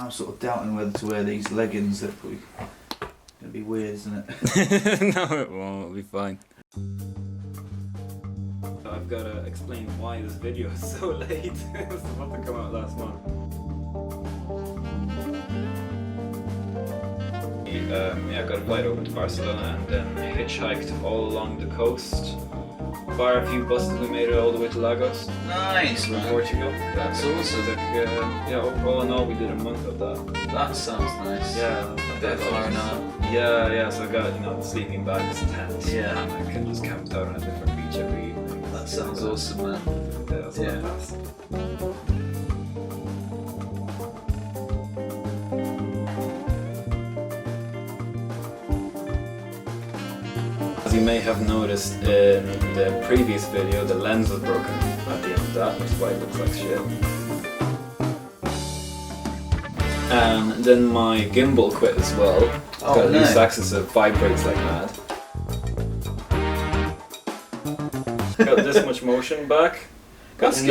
I'm sort of doubting whether to wear these leggings. They're probably going to be weird, isn't it? No, it won't. It'll be fine. I've got to explain why this video is so late. It was supposed to come out last month. Yeah, I got a flight over to Barcelona and then hitchhiked all along the coast. Bar a few buses, we made it all the way to Lagos. Nice, From man. Portugal. That's awesome. Yeah, all in all, we did a month of that. That sounds nice. Yeah, A bit of fun now. Yeah, so I got, the sleeping bags, tent, Yeah. and I can just camp out on a different beach every evening. That sounds awesome, man. Yeah, that's all fast. As you may have noticed in the previous video, the lens was broken at the end of that, which is why it looks like shit. And then my gimbal quit as well. Oh, Got a no. loose axis, it vibrates like mad. Got this much motion back. That's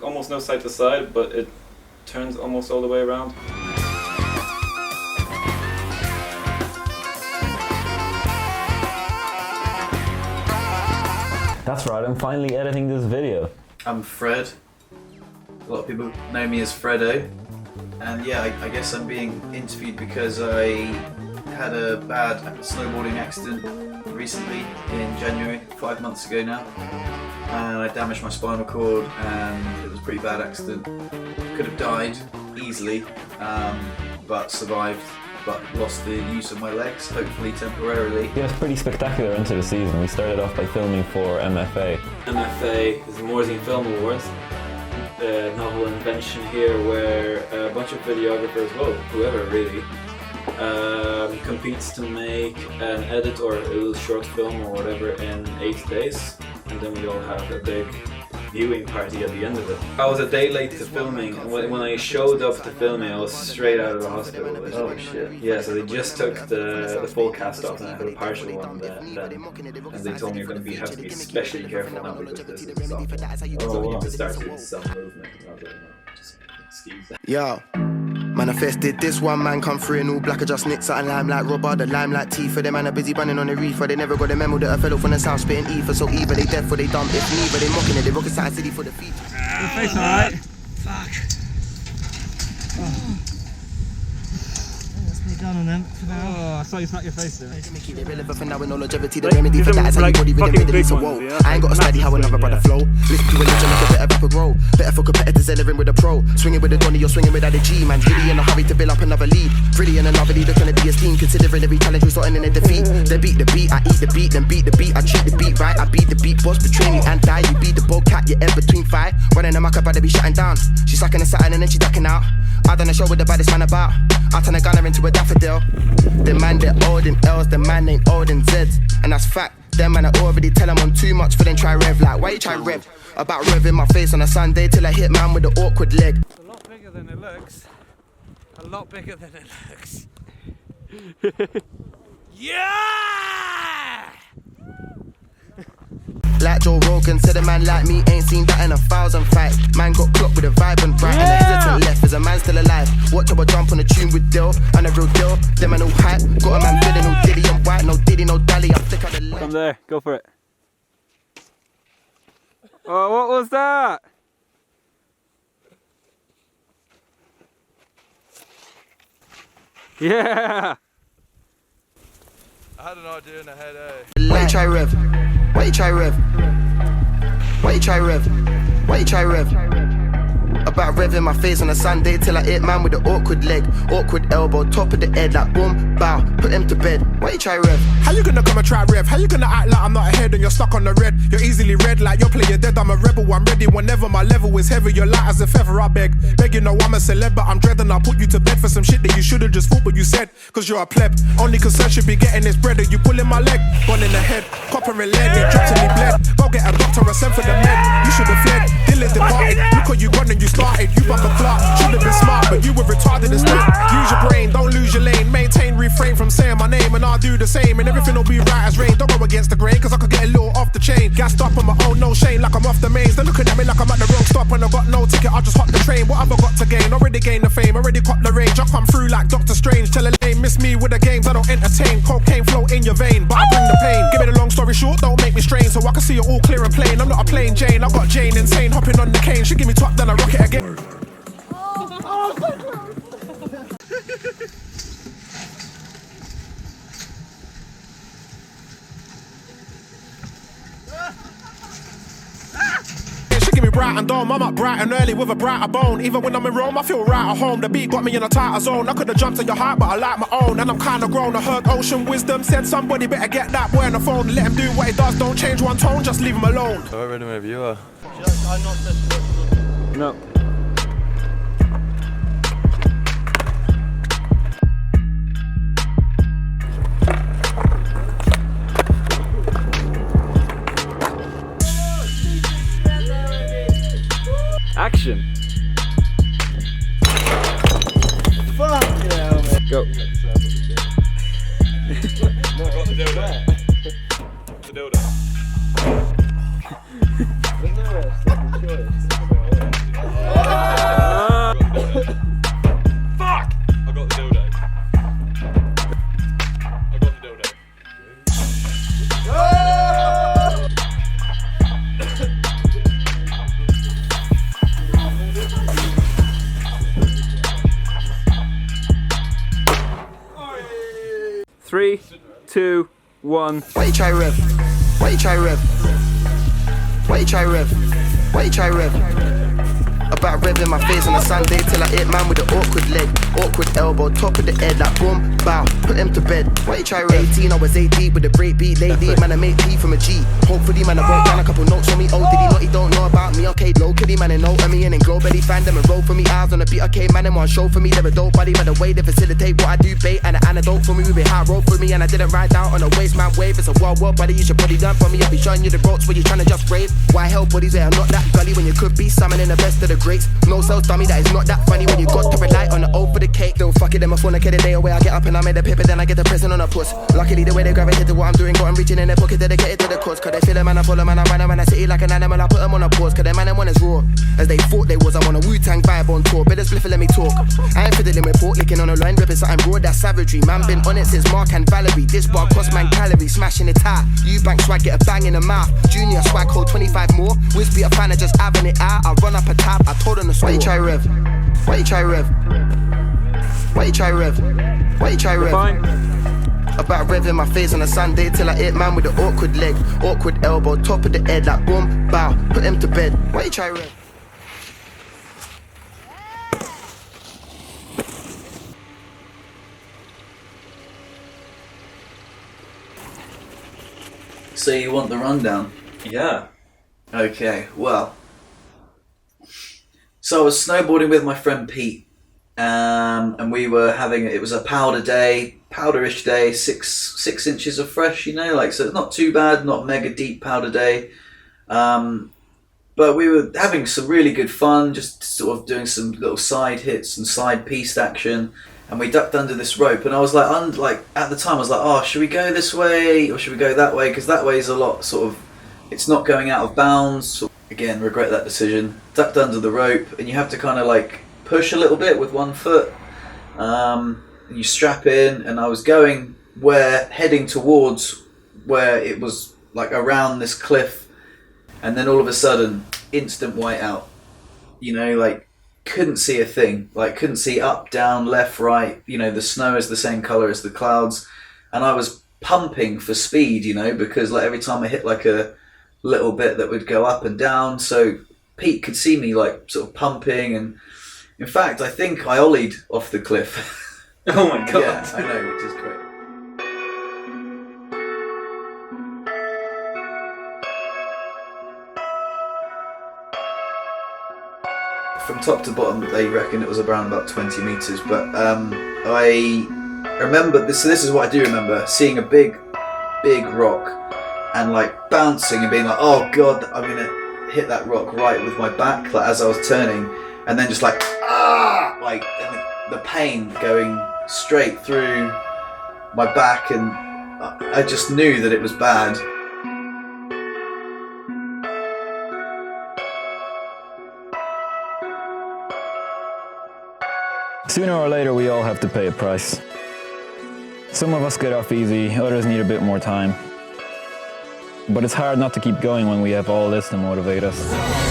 Almost no side to side, but it turns almost all the way around. That's right, I'm finally editing this video. I'm Fred. A lot of people know me as Freddo. And yeah, I guess I'm being interviewed because I had a bad snowboarding accident recently in January, 5 months ago now. And I damaged my spinal cord and it was a pretty bad accident. Could have died easily, but survived, but lost the use of my legs, hopefully temporarily. It was pretty spectacular into the season. We started off by filming for MFA. MFA is the Morsing Film Awards. A novel invention here where a bunch of videographers, well, whoever really, competes to make an edit or a little short film or whatever in 8 days, and then we all have a big viewing party at the end of it. I was a day late to filming, and when I showed up to filming, I was straight out of the hospital. Oh shit. Yeah, so they just took the full cast off and I had a partial one then, and they told me you're going to have to be especially careful now because this is soft. So you have to start doing some movement. And I was like, no, just excuse that. Yo, manifested this one man come through in all black, I just nicked something lime like rubber, the lime like tea for them man are busy running on the reefer. They never got a memo that a fellow from the south spitting ether, so either they deaf or they dumb, if neither they mocking it, they rocket side city for the feature. Your face alright? Fuck. Oh. That's me done on them for now. Oh, I saw you smack your face there. Make it irrelevant for now with no longevity, the remedy for that is how you body with the middle, so whoa. I ain't got to study how another brother flow. Listen to a legend like a better rapper grow. Better for competitors entering with a pro. Swinging with a Donny, you're swinging without a G, man. Really in a hurry to build up another lead. Really in another lead, looking to be esteemed. Considering every challenge resulting in a defeat. They beat the beat, I eat the beat, then beat the beat. I treat the beat right, I beat the beat. Boss betray me and die. You beat the bobcat, you're in between five. Running a muck about to be shutting down. She's sucking a satin and then she ducking out. I done a show with the baddest man about. I turn a gunner into a daffodil. The man they're old in L's, the man ain't old in Z's. And that's fact, them man I already tell them I'm too much for them try rev. Like, why you try rev? About revving my face on a Sunday till I hit man with the awkward leg. It's a lot bigger than it looks. A lot bigger than it looks. Yeah! Like Joe Rogan said, a man like me ain't seen that in 1,000 fights. Man got clocked with a vibrant right and a hesitant left. Is a man still alive? Watch how I jump on a tune with Dill and a real deal. Them man all hype. Got a man feeling no diddy and white, no diddy, no dally. I'm thick of the light. Come there, go for it. Oh, what was that? Yeah! I had an idea in the head, eh? Why you try rev? Why you try rev? Why you try rev? Why you try rev? About revving my face on a Sunday till I hit man with the awkward leg, awkward elbow, top of the head like boom, bow, put him to bed. Why you try rev? How you gonna come and try rev? How you gonna act like I'm not ahead and you're stuck on the red? You're easily red like you're playing dead. I'm a rebel, I'm ready whenever my level is heavy. You're light as a feather, I beg. Beg you know I'm a celeb, but I'm dreading. I'll put you to bed for some shit that you should've just thought what you said. Cause you're a pleb, only concern should be getting this bread. Are you pulling my leg? Gone in the head, copper and lead, you dropped and he bled. Go get a doctor or send for the med. You should've fled, Dylan departed. Look what you gone and you started. You bump a clock, should've been smart, but you were retarded instead. Use your brain, don't lose your lane. Maintain, refrain from saying my name and I'll do the same. And everything will be right as rain. Don't go against the grain, cause I could get a little off the chain. Gassed up on my own, no shame, like I'm off the mains. They're looking at me like I'm at the wrong stop and I got no ticket, I'll just hop the train. What have I got to gain? Already gained the fame, already caught the range. I come through like Doctor Strange. Tell a lame, miss me with the games, I don't entertain. Cocaine flow in your vein, but I bring the pain. Give it a long story short, don't make me strain, so I can see it all clear and plain. I'm not a plain Jane, I got Jane insane, hopping on the cane. She give me top, then I rock it again. Bright and dumb, I'm up bright and early with a brighter bone. Even when I'm in Rome, I feel right at home. The beat got me in a tighter zone. I could've jumped on your heart, but I like my own. And I'm kinda grown. I heard ocean wisdom said somebody better get that boy on the phone. Let him do what he does, don't change one tone, just leave him alone. Have I read whenever you are? No. Action. Fuck yeah, man. Go. Fuck! I got the dildo. 3, 2, 1. Why you try rev? Why you try rev? Why you try rev? Why you try rev? About revving my face on a Sunday till I hit man with an awkward leg, awkward elbow, top of the head like boom, bow, put him to bed. Why you try rev? 18, I was 8 deep with a break beat, lady, man I made P from a G. Hopefully man I wrote down a couple notes on me. Oh, did he not? He don't know about me. Okay, low kitty man, I know me and then glow belly fan them and roll for me. Eyes on the beat, okay man, and one show for me. They're a dope buddy, by the way they facilitate what I do, bait and an antidote for me. We be high road for me and I didn't ride down on a waste man wave. It's a wild world, buddy. Use your body done for me. I'll be showing you the ropes where you trying to just rave. Why hell buddies where I'm not that gully when you could be summoning the best of the greats. No sales dummy, that is not that funny when you got to rely on the O for the cake. Don't fuck it, then my phone, I get a day away. I get up and I made a paper, then I get the present on a puss. Luckily the way they gravitate to what I'm doing, got them reaching in their pocket, dedicated to the cause. Cause they feel a man, I follow man, I run a man, I city like an animal, I put them on a pause. Cause the man and one is raw, as they thought they was. I'm on a Wu-Tang vibe on tour, better spliff and let me talk. I ain't fiddling with pork, licking on a line, ripping something raw, that's savagery. Man been on it since Mark and Valerie. This bar cost man calories, smashing it high. You bank swag, get a bang in the mouth. Junior swag, hold 25 more. Wiz be a fan of just having it out. I run up a tab, I told them the score. Why you try rev? Why you try rev? Why you try rev? Why you try rev? Fine. About revving my face on a Sunday till I hit man with an awkward leg, awkward elbow, top of the head like boom, bow, put him to bed. Why you try rev? So you want the rundown? Yeah. Okay, well. So I was snowboarding with my friend Pete, and we were having, it was a powderish day, six inches of fresh, you know, like, so it's not too bad, not mega deep powder day. But we were having some really good fun, just sort of doing some little side hits and side piece action. And we ducked under this rope, and I was like, at the time I was like, oh, should we go this way or should we go that way? Because that way is a lot sort of, it's not going out of bounds. So, again, regret that decision. Ducked under the rope, and you have to kind of like push a little bit with one foot. You strap in, and I was heading towards where it was like around this cliff, and then all of a sudden, instant whiteout. You know, like, couldn't see a thing, like couldn't see up, down, left, right, you know, the snow is the same color as the clouds, and I was pumping for speed, you know, because like every time I hit like a little bit that would go up and down, so Pete could see me like sort of pumping, and in fact I think I ollied off the cliff. Oh my god. Yeah, I know, which is great. From top to bottom, they reckon it was around about 20 meters. But I remember this. So this is what I do remember: seeing a big rock and like bouncing and being like, "Oh God, I'm gonna hit that rock right with my back." Like as I was turning, and then just like and the pain going straight through my back, and I just knew that it was bad. Sooner or later, we all have to pay a price. Some of us get off easy, others need a bit more time. But it's hard not to keep going when we have all this to motivate us.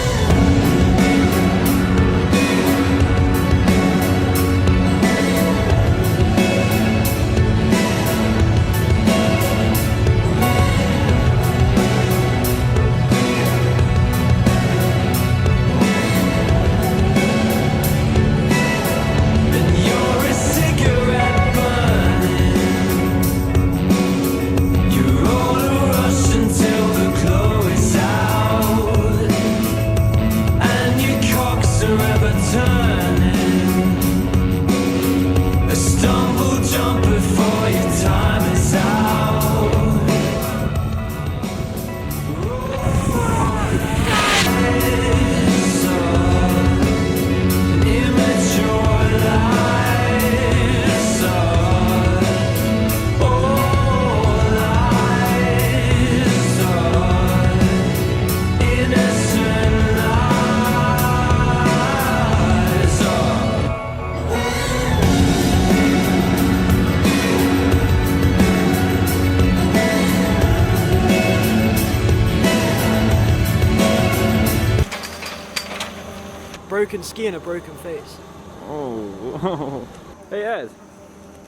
Broken ski and a broken face. Oh. Hey Ed,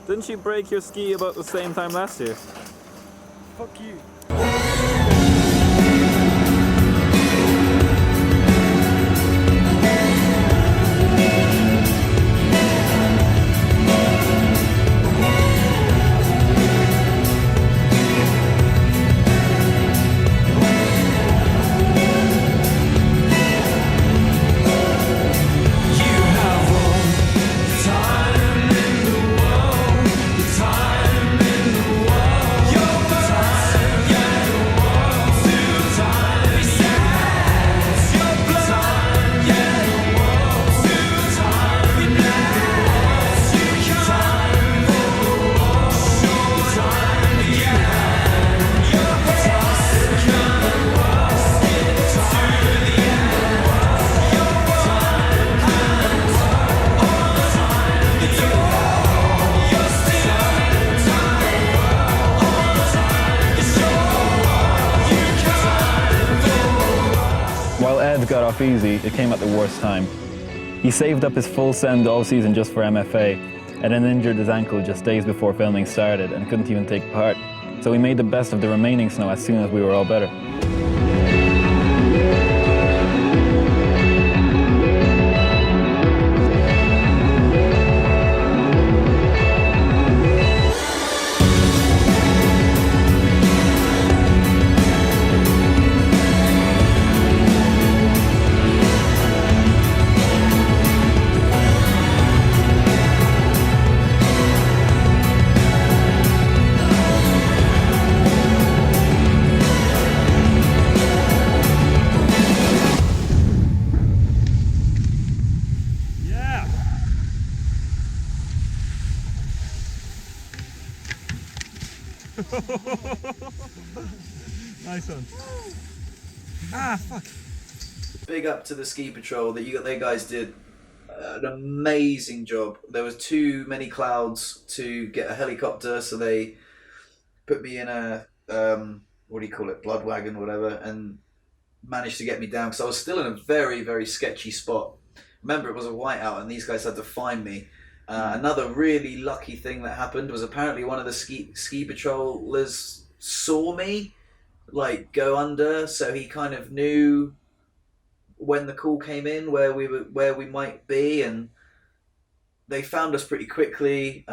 didn't you break your ski about the same time last year? Fuck you. While Ed got off easy, it came at the worst time. He saved up his full send all season just for MFA, and then injured his ankle just days before filming started and couldn't even take part. So we made the best of the remaining snow as soon as we were all better. Nice one. Ah, fuck. Big up to the ski patrol that they guys did an amazing job. There was too many clouds to get a helicopter, so they put me in a what do you call it, blood wagon or whatever, and managed to get me down because I was still in a very, very sketchy spot. Remember, it was a whiteout and these guys had to find me. Another really lucky thing that happened was apparently one of the ski patrollers saw me like go under, so he kind of knew when the call came in where we might be, and they found us pretty quickly.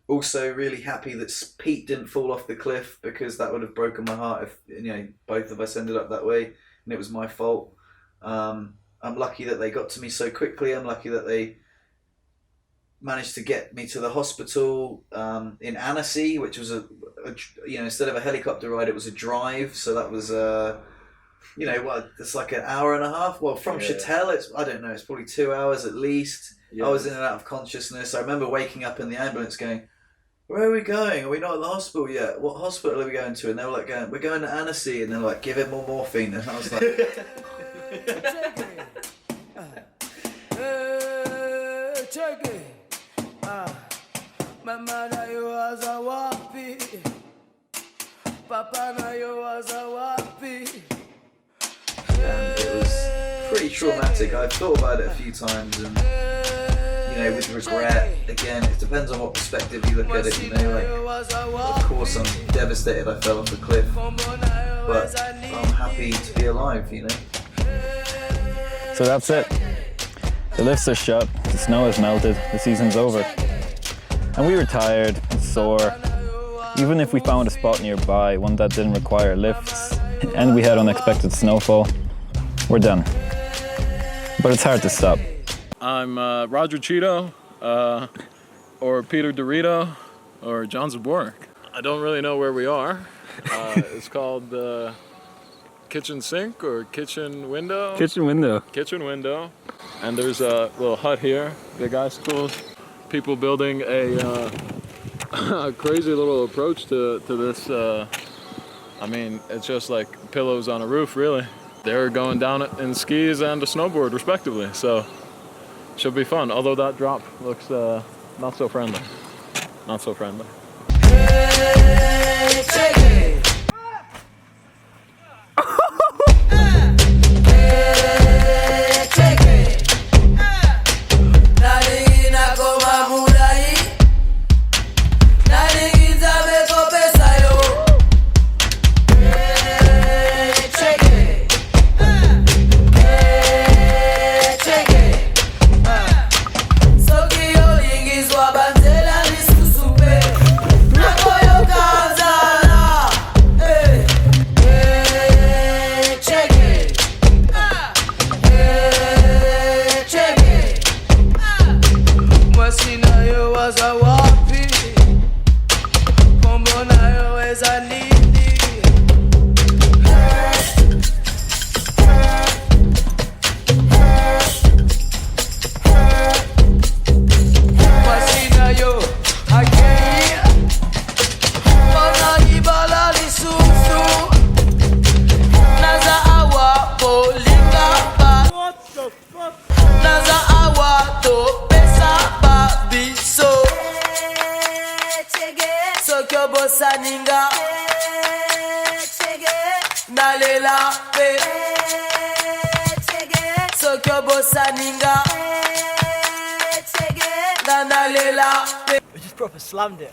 Also really happy that Pete didn't fall off the cliff, because that would have broken my heart if both of us ended up that way, and it was my fault. I'm lucky that they got to me so quickly. I'm lucky that they managed to get me to the hospital in Annecy, which was a instead of a helicopter ride, it was a drive. So that was it's like an hour and a half. Well, from Chatel, it's probably 2 hours at least. Yeah, I was in and out of consciousness. I remember waking up in the ambulance going, where are we going? Are we not at the hospital yet? What hospital are we going to? And they were like, we're going to Annecy. And they're like, give it more morphine. And I was like, Tshegue. Mama na yo waza wapi? Papa na yo waza wapi? and it was pretty traumatic. I've thought about it a few times, and with regret. Again, it depends on what perspective you look at it. Like, of course, I'm devastated. I fell off a cliff, but I'm happy to be alive. So that's it. The lifts are shut, the snow has melted, the season's over. And we were tired and sore. Even if we found a spot nearby, one that didn't require lifts, and we had unexpected snowfall, we're done. But it's hard to stop. I'm Roger Cheeto, or Peter Dorito, or John Zaborek. I don't really know where we are. It's called the kitchen sink or kitchen window. Kitchen window. Kitchen window. And there's a little hut here, big icicles. People building a crazy little approach to this. I mean, it's just like pillows on a roof, really. They're going down it in skis and a snowboard, respectively. So, should be fun. Although that drop looks not so friendly. Not so friendly. We just proper slammed it.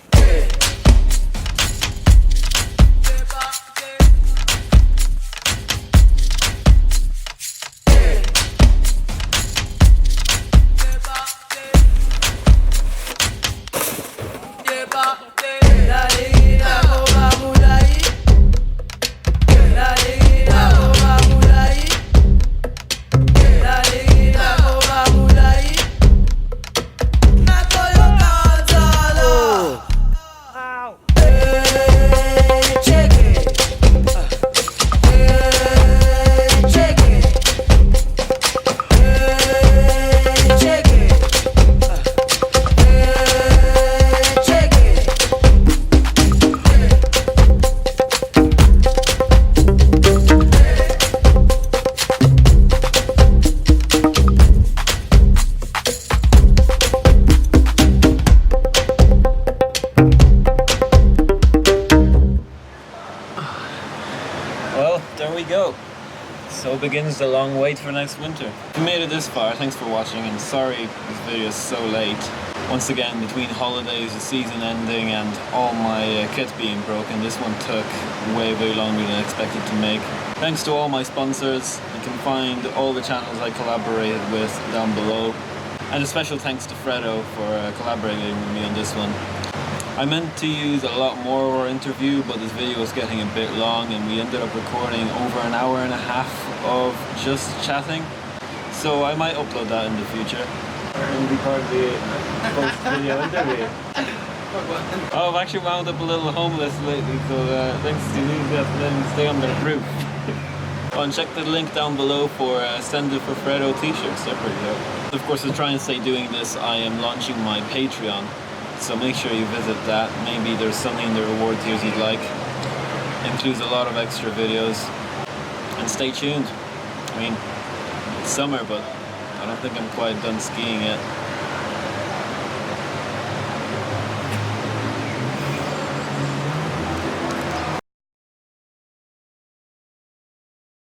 So begins the long wait for next winter. If you made it this far, thanks for watching, and sorry this video is so late. Once again, between holidays, the season ending, and all my kit being broken, this one took way longer than I expected to make. Thanks to all my sponsors. You can find all the channels I collaborated with down below. And a special thanks to Freddo for collaborating with me on this one. I meant to use a lot more of our interview, but this video was getting a bit long and we ended up recording over an hour and a half of just chatting. So I might upload that in the future. And be part of the post-video interview. Oh, I've actually wound up a little homeless lately, so thanks to these letting stay under the roof. Oh, and check the link down below for Send It for Freddo t-shirts, they're pretty dope. Of course, to try and stay doing this, I am launching my Patreon. so make sure you visit that. Maybe there's something in the reward tiers you'd like. Includes a lot of extra videos. And stay tuned. I mean, it's summer, but I don't think I'm quite done skiing yet.